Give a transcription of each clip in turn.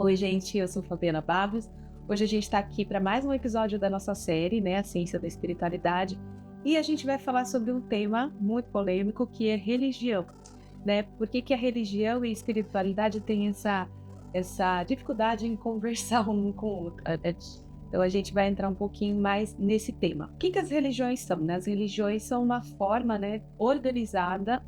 Oi, gente, eu sou Fabiana Barros. Hoje a gente está aqui para mais um episódio da nossa série, né, a Ciência da Espiritualidade, e a gente vai falar sobre um tema muito polêmico que é religião, né? Por que a religião e a espiritualidade têm essa dificuldade em conversar um com o outro? Então a gente vai entrar um pouquinho mais nesse tema. O que as religiões são, né? As religiões são uma forma, né, organizada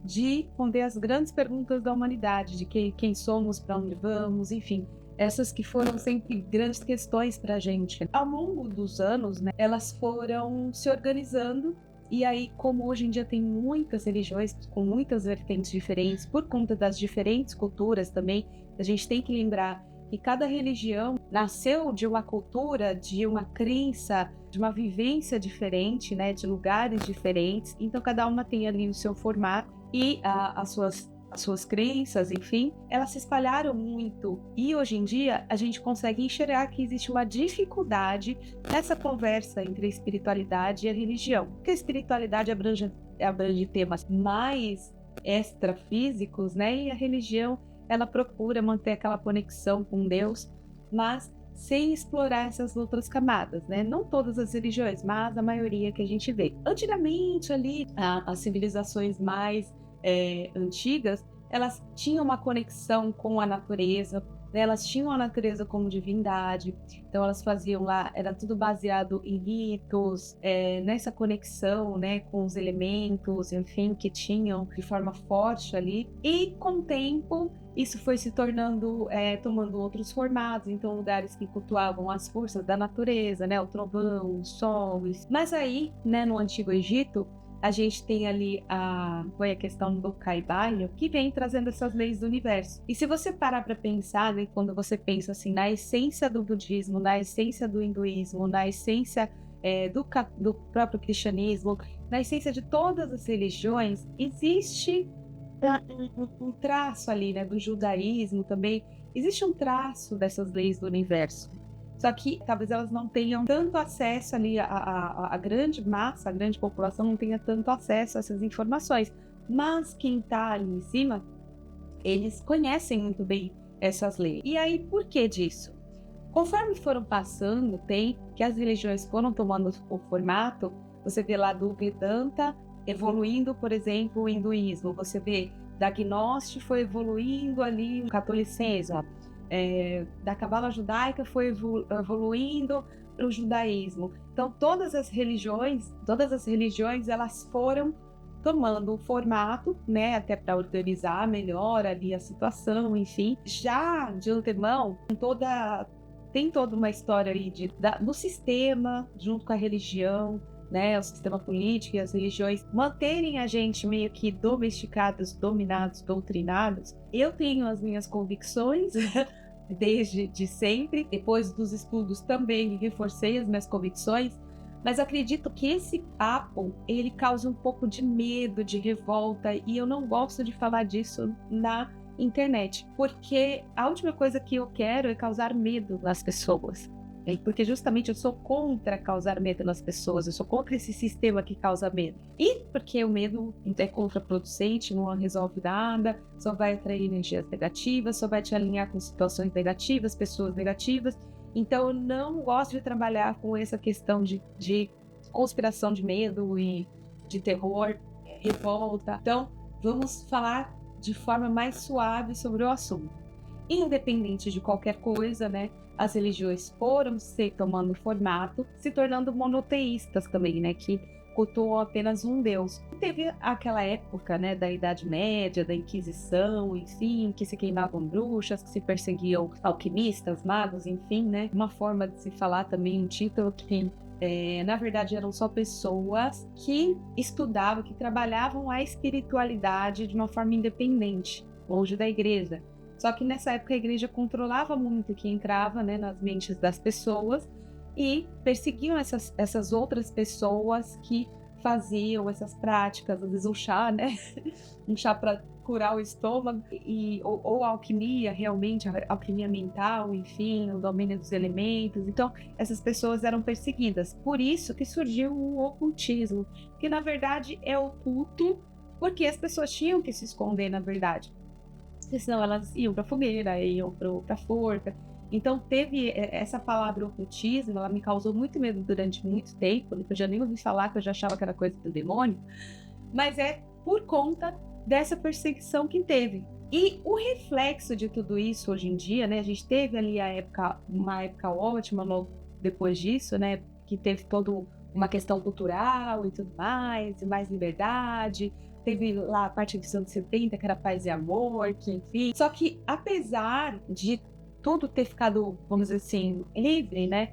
de responder as grandes perguntas da humanidade, de quem somos, para onde vamos, enfim, essas que foram sempre grandes questões para a gente. Ao longo dos anos, né, elas foram se organizando, e aí, como hoje em dia tem muitas religiões com muitas vertentes diferentes, por conta das diferentes culturas também, a gente tem que lembrar que cada religião nasceu de uma cultura, de uma crença, de uma vivência diferente, né, de lugares diferentes, então cada uma tem ali o seu formato e as suas crenças, enfim, elas se espalharam muito, e hoje em dia a gente consegue enxergar que existe uma dificuldade nessa conversa entre a espiritualidade e a religião, porque a espiritualidade abrange temas mais extrafísicos, né, e a religião ela procura manter aquela conexão com Deus, mas sem explorar essas outras camadas, né? Não todas as religiões, mas a maioria que a gente vê. Antigamente ali, as civilizações mais antigas, elas tinham uma conexão com a natureza, né? Elas tinham a natureza como divindade, então elas faziam lá, era tudo baseado em ritos, nessa conexão, né, com os elementos, enfim, que tinham de forma forte ali, e com o tempo isso foi se tornando, tomando outros formatos, então lugares que cultuavam as forças da natureza, né, o trovão, o sol. Mas aí, né, no Antigo Egito, a gente tem ali foi a questão do Kaibalho, que vem trazendo essas leis do universo. E se você parar para pensar, né, quando você pensa assim, na essência do budismo, na essência do hinduísmo, na essência do próprio cristianismo, na essência de todas as religiões, existe um traço ali, né, do judaísmo também, existe um traço dessas leis do universo. Só que talvez elas não tenham tanto acesso ali, a grande massa, a grande população não tenha tanto acesso a essas informações. Mas quem está ali em cima, eles conhecem muito bem essas leis. E aí, por que disso? Conforme foram passando o tempo, que as religiões foram tomando o formato, você vê lá do Vedanta evoluindo, por exemplo, o hinduísmo, você vê da Gnóstico foi evoluindo ali o catolicismo, da Cabala judaica foi evoluindo para o judaísmo. Então todas as religiões, elas foram tomando o formato, né, até para organizar melhor ali a situação, enfim. Já de antemão, tem toda uma história aí do sistema, junto com a religião, né, o sistema político e as religiões manterem a gente meio que domesticados, dominados, doutrinados. Eu tenho as minhas convicções desde sempre, depois dos estudos também reforcei as minhas convicções, mas acredito que esse papo, ele causa um pouco de medo, de revolta, e eu não gosto de falar disso na internet, porque a última coisa que eu quero é causar medo nas pessoas. Porque justamente eu sou contra causar medo nas pessoas, eu sou contra esse sistema que causa medo. E porque o medo é contraproducente, não resolve nada, só vai atrair energias negativas, só vai te alinhar com situações negativas, pessoas negativas. Então eu não gosto de trabalhar com essa questão de conspiração de medo e de terror, revolta. Então vamos falar de forma mais suave sobre o assunto. Independente de qualquer coisa, né? As religiões foram se tomando formato, se tornando monoteístas também, né? Que cultuam apenas um Deus. Teve aquela época, né, da Idade Média, da Inquisição, enfim, que se queimavam bruxas, que se perseguiam alquimistas, magos, enfim, né? Uma forma de se falar também, um título que na verdade eram só pessoas que estudavam, que trabalhavam a espiritualidade de uma forma independente, longe da igreja. Só que nessa época a igreja controlava muito o que entrava, né, nas mentes das pessoas e perseguiam essas outras pessoas que faziam essas práticas, às vezes um chá, né? Um chá para curar o estômago, ou alquimia, realmente, alquimia mental, enfim, o domínio dos elementos. Então, essas pessoas eram perseguidas. Por isso que surgiu o ocultismo, que na verdade é oculto, porque as pessoas tinham que se esconder, na verdade. porque senão elas iam para a fogueira, iam para a forca. Então teve essa palavra ocultismo, ela me causou muito medo durante muito tempo, não podia nem ouvir falar, que eu já achava que era coisa do demônio, mas é por conta dessa perseguição que teve. E o reflexo de tudo isso hoje em dia, né? A gente teve ali uma época ótima logo depois disso, né? Que teve toda uma questão cultural e tudo mais, e mais liberdade. Teve lá a parte dos anos 70, que era paz e amor, que enfim. Só que apesar de tudo ter ficado, vamos dizer assim, livre, né?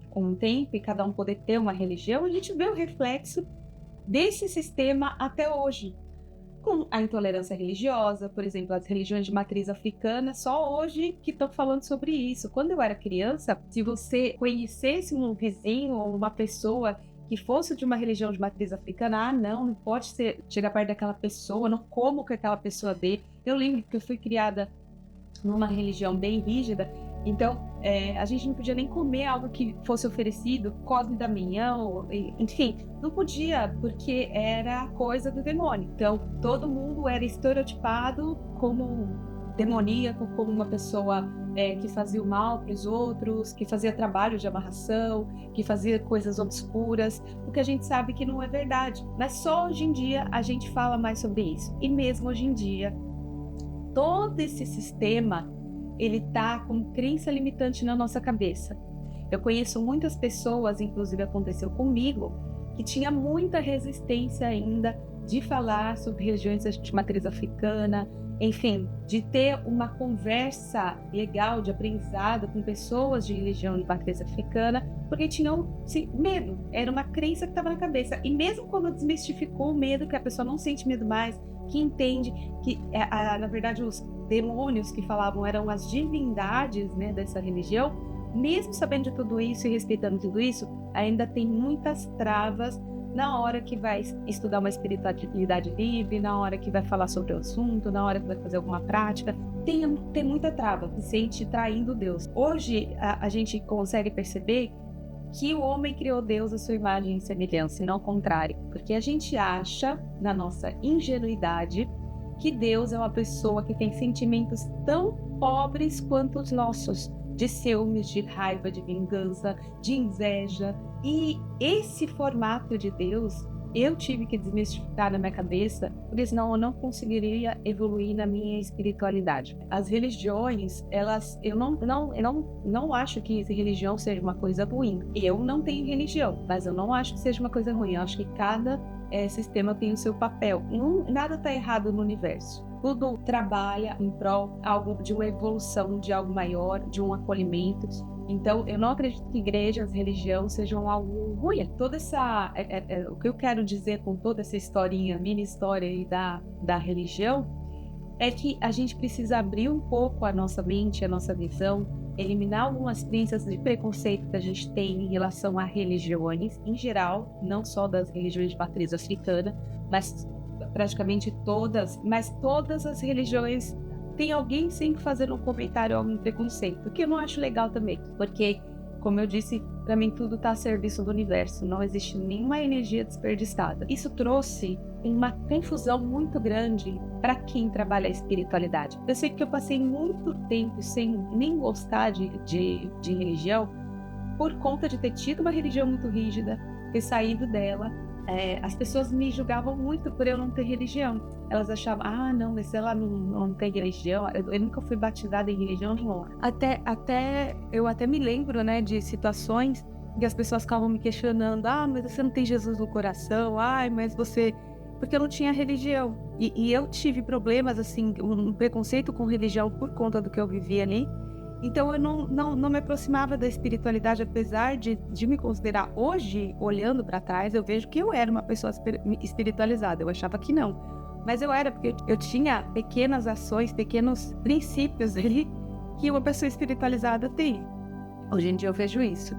Com o tempo e cada um poder ter uma religião, a gente vê o reflexo desse sistema até hoje, com a intolerância religiosa, por exemplo, as religiões de matriz africana, só hoje que estão falando sobre isso. Quando eu era criança, se você conhecesse um vizinho ou uma pessoa que fosse de uma religião de matriz africana, não pode chegar perto daquela pessoa, não como que aquela pessoa dê. Eu lembro que eu fui criada numa religião bem rígida, então a gente não podia nem comer algo que fosse oferecido, Cosme e Damião, enfim, não podia, porque era coisa do demônio. Então todo mundo era estereotipado como demoníaco, como uma pessoa que fazia o mal para os outros, que fazia trabalho de amarração, que fazia coisas obscuras, porque a gente sabe que não é verdade. Mas só hoje em dia a gente fala mais sobre isso. E mesmo hoje em dia, todo esse sistema, ele tá com crença limitante na nossa cabeça. Eu conheço muitas pessoas, inclusive aconteceu comigo, que tinha muita resistência ainda de falar sobre religiões de matriz africana, enfim, de ter uma conversa legal, de aprendizado com pessoas de religião de matriz africana, porque tinham medo, era uma crença que estava na cabeça. E mesmo quando desmistificou o medo, que a pessoa não sente medo mais, que entende que, na verdade, os demônios que falavam eram as divindades, né, dessa religião, mesmo sabendo de tudo isso e respeitando tudo isso, ainda tem muitas travas na hora que vai estudar uma espiritualidade livre, na hora que vai falar sobre o assunto, na hora que vai fazer alguma prática. Tem muita trava, se sente traindo Deus. Hoje, a gente consegue perceber que o homem criou Deus à sua imagem e semelhança, e não o contrário. Porque a gente acha, na nossa ingenuidade, que Deus é uma pessoa que tem sentimentos tão pobres quanto os nossos, de ciúmes, de raiva, de vingança, de inveja. E esse formato de Deus, eu tive que desmistificar na minha cabeça, porque senão eu não conseguiria evoluir na minha espiritualidade. As religiões, eu não acho que religião seja uma coisa ruim. Eu não tenho religião, mas eu não acho que seja uma coisa ruim. Eu acho que cada sistema tem o seu papel. Nada está errado no universo. Tudo trabalha em prol de uma evolução, de algo maior, de um acolhimento. Então, eu não acredito que igrejas, religião sejam algo ruim. Toda essa, o que eu quero dizer com toda essa historinha, mini história aí da religião, é que a gente precisa abrir um pouco a nossa mente, a nossa visão, eliminar algumas crenças de preconceito que a gente tem em relação a religiões, em geral, não só das religiões de matriz africana, mas praticamente todas, mas todas as religiões tem alguém sempre fazendo um comentário ou um preconceito, que eu não acho legal também, porque, como eu disse, para mim tudo está a serviço do universo, não existe nenhuma energia desperdiçada. Isso trouxe uma confusão muito grande para quem trabalha a espiritualidade. Eu sei que eu passei muito tempo sem nem gostar de religião, por conta de ter tido uma religião muito rígida, ter saído dela. As pessoas me julgavam muito por eu não ter religião. Elas achavam, não, mas ela não tem religião. Eu nunca fui batizada em religião nenhuma. Eu até me lembro, né, de situações que as pessoas ficavam me questionando, mas você não tem Jesus no coração, mas você... Porque eu não tinha religião. E eu tive problemas, assim, um preconceito com religião por conta do que eu vivia ali. Então eu não me aproximava da espiritualidade, apesar de me considerar hoje, olhando para trás, eu vejo que eu era uma pessoa espiritualizada. Eu achava que não, mas eu era, porque eu tinha pequenas ações, pequenos princípios ali que uma pessoa espiritualizada tem. Hoje em dia eu vejo isso.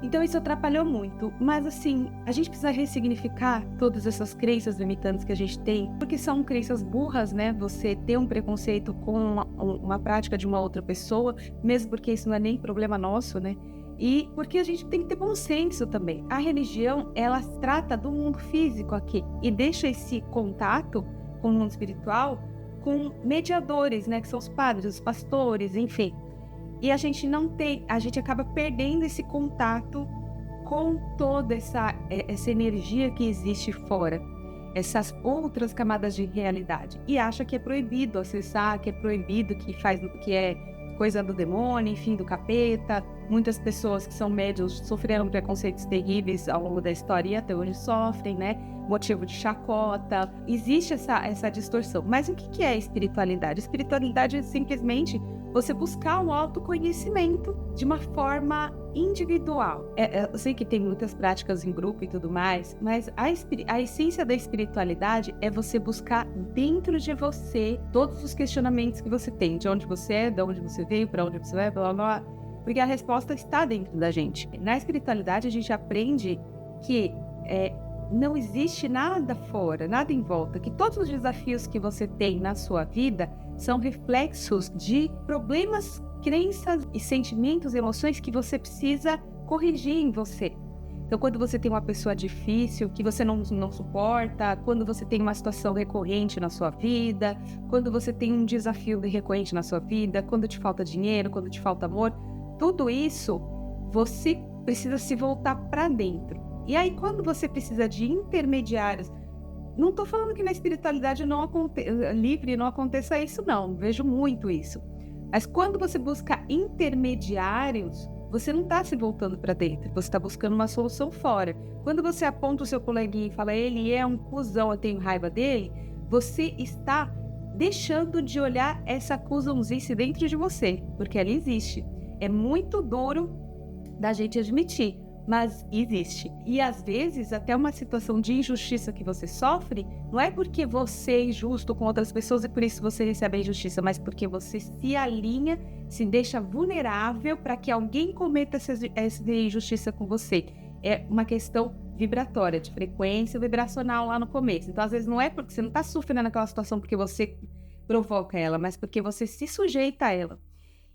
Então isso atrapalhou muito, mas assim, a gente precisa ressignificar todas essas crenças limitantes que a gente tem, porque são crenças burras, né? Você ter um preconceito com uma prática de uma outra pessoa, mesmo porque isso não é nem problema nosso, né? E porque a gente tem que ter bom senso também. A religião, ela trata do mundo físico aqui e deixa esse contato com o mundo espiritual com mediadores, né, que são os padres, os pastores, enfim. E a gente acaba perdendo esse contato com toda essa energia que existe fora, essas outras camadas de realidade, e acha que é proibido acessar, que é proibido, que é coisa do demônio, enfim, do capeta. Muitas pessoas que são médiuns sofreram preconceitos terríveis ao longo da história e até hoje sofrem, né? Motivo de chacota. Existe essa distorção. Mas o que é espiritualidade? Espiritualidade é simplesmente você buscar um autoconhecimento de uma forma individual. Eu sei que tem muitas práticas em grupo e tudo mais, mas a essência da espiritualidade é você buscar dentro de você todos os questionamentos que você tem, de onde você é, de onde você veio, para onde você vai, blá, blá, blá, porque a resposta está dentro da gente. Na espiritualidade a gente aprende que não existe nada fora, nada em volta, que todos os desafios que você tem na sua vida são reflexos de problemas, crenças e sentimentos, emoções que você precisa corrigir em você. Então, quando você tem uma pessoa difícil, que você não suporta, quando você tem uma situação recorrente na sua vida, quando você tem um desafio recorrente na sua vida, quando te falta dinheiro, quando te falta amor, tudo isso, você precisa se voltar para dentro. E aí, quando você precisa de intermediários, não estou falando que na espiritualidade livre não aconteça isso, não. Vejo muito isso. Mas quando você busca intermediários, você não está se voltando para dentro. Você está buscando uma solução fora. Quando você aponta o seu coleguinha e fala, ele é um cuzão, eu tenho raiva dele, você está deixando de olhar essa cuzãozice dentro de você, porque ela existe. É muito duro da gente admitir, mas existe. E às vezes até uma situação de injustiça que você sofre, não é porque você é injusto com outras pessoas e por isso você recebe a injustiça, mas porque você se alinha, se deixa vulnerável para que alguém cometa essa injustiça com você. É uma questão vibratória, de frequência vibracional lá no começo. Então às vezes não é porque você não está sofrendo naquela situação porque você provoca ela, mas porque você se sujeita a ela.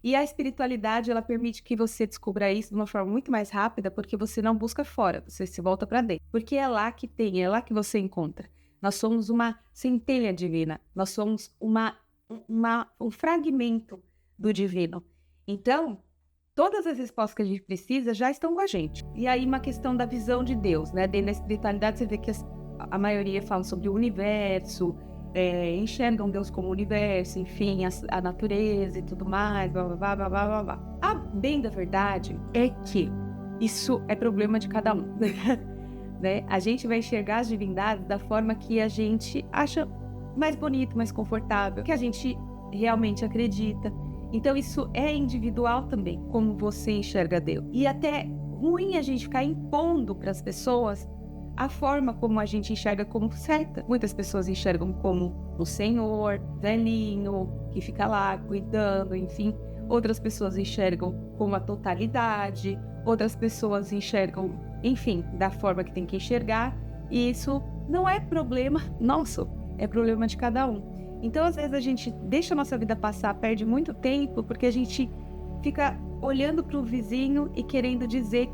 E a espiritualidade, ela permite que você descubra isso de uma forma muito mais rápida, porque você não busca fora, você se volta para dentro. Porque é lá que você encontra. Nós somos uma centelha divina, nós somos um fragmento do divino. Então, todas as respostas que a gente precisa já estão com a gente. E aí uma questão da visão de Deus, né? Dentro da espiritualidade você vê que a maioria fala sobre o universo, enxergam Deus como o universo, enfim, a natureza e tudo mais, blá, blá, blá, blá, blá, blá. A bem da verdade é que isso é problema de cada um, né? A gente vai enxergar as divindades da forma que a gente acha mais bonito, mais confortável, que a gente realmente acredita. Então isso é individual também, como você enxerga Deus. E até ruim a gente ficar impondo para as pessoas a forma como a gente enxerga como certa. Muitas pessoas enxergam como o Senhor, velhinho, que fica lá cuidando, enfim. Outras pessoas enxergam como a totalidade, outras pessoas enxergam, enfim, da forma que tem que enxergar. E isso não é problema nosso, é problema de cada um. Então, às vezes, a gente deixa a nossa vida passar, perde muito tempo, porque a gente fica olhando para o vizinho e querendo dizer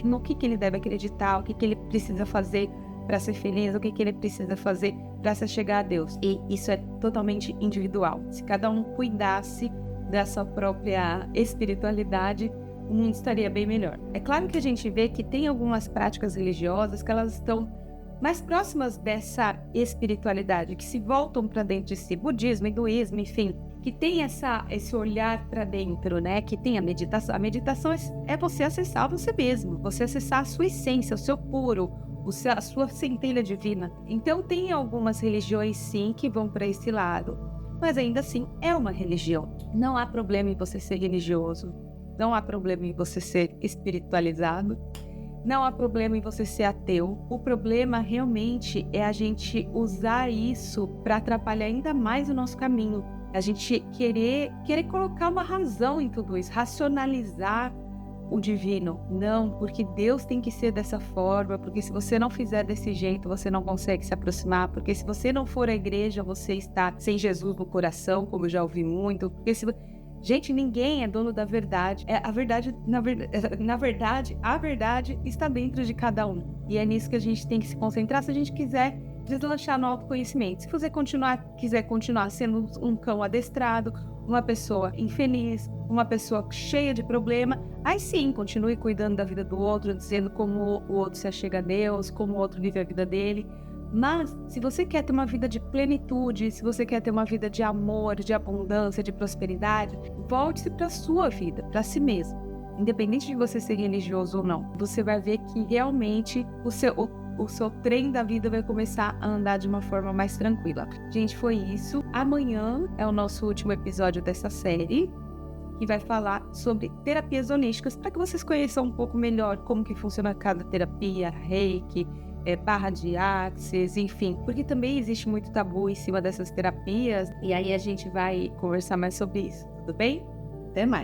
no que ele deve acreditar, o que ele precisa fazer para ser feliz, o que ele precisa fazer para se chegar a Deus. E isso é totalmente individual. Se cada um cuidasse dessa própria espiritualidade, o mundo estaria bem melhor. É claro que a gente vê que tem algumas práticas religiosas que elas estão mais próximas dessa espiritualidade, que se voltam para dentro de si, budismo, hinduísmo, enfim, que tem esse olhar para dentro, né? Que tem a meditação. A meditação é você acessar você mesmo, você acessar a sua essência, o seu puro, a sua centelha divina. Então tem algumas religiões sim que vão para esse lado, mas ainda assim é uma religião. Não há problema em você ser religioso, não há problema em você ser espiritualizado, não há problema em você ser ateu. O problema realmente é a gente usar isso para atrapalhar ainda mais o nosso caminho. A gente querer colocar uma razão em tudo isso, racionalizar o divino. Não, porque Deus tem que ser dessa forma, porque se você não fizer desse jeito, você não consegue se aproximar, porque se você não for à igreja, você está sem Jesus no coração, como eu já ouvi muito, porque Gente, ninguém é dono da verdade. Na verdade, a verdade está dentro de cada um. E é nisso que a gente tem que se concentrar se a gente quiser deslanchar no autoconhecimento. Se você quiser continuar sendo um cão adestrado, uma pessoa infeliz, uma pessoa cheia de problema, aí sim, continue cuidando da vida do outro, dizendo como o outro se achega a Deus, como o outro vive a vida dele. Mas, se você quer ter uma vida de plenitude, se você quer ter uma vida de amor, de abundância, de prosperidade, volte-se para a sua vida, para si mesmo. Independente de você ser religioso ou não, você vai ver que realmente o seu trem da vida vai começar a andar de uma forma mais tranquila. Gente, foi isso. Amanhã é o nosso último episódio dessa série, que vai falar sobre terapias holísticas, para que vocês conheçam um pouco melhor como que funciona cada terapia, reiki, barra de axis, enfim. Porque também existe muito tabu em cima dessas terapias, e aí a gente vai conversar mais sobre isso, tudo bem? Até mais!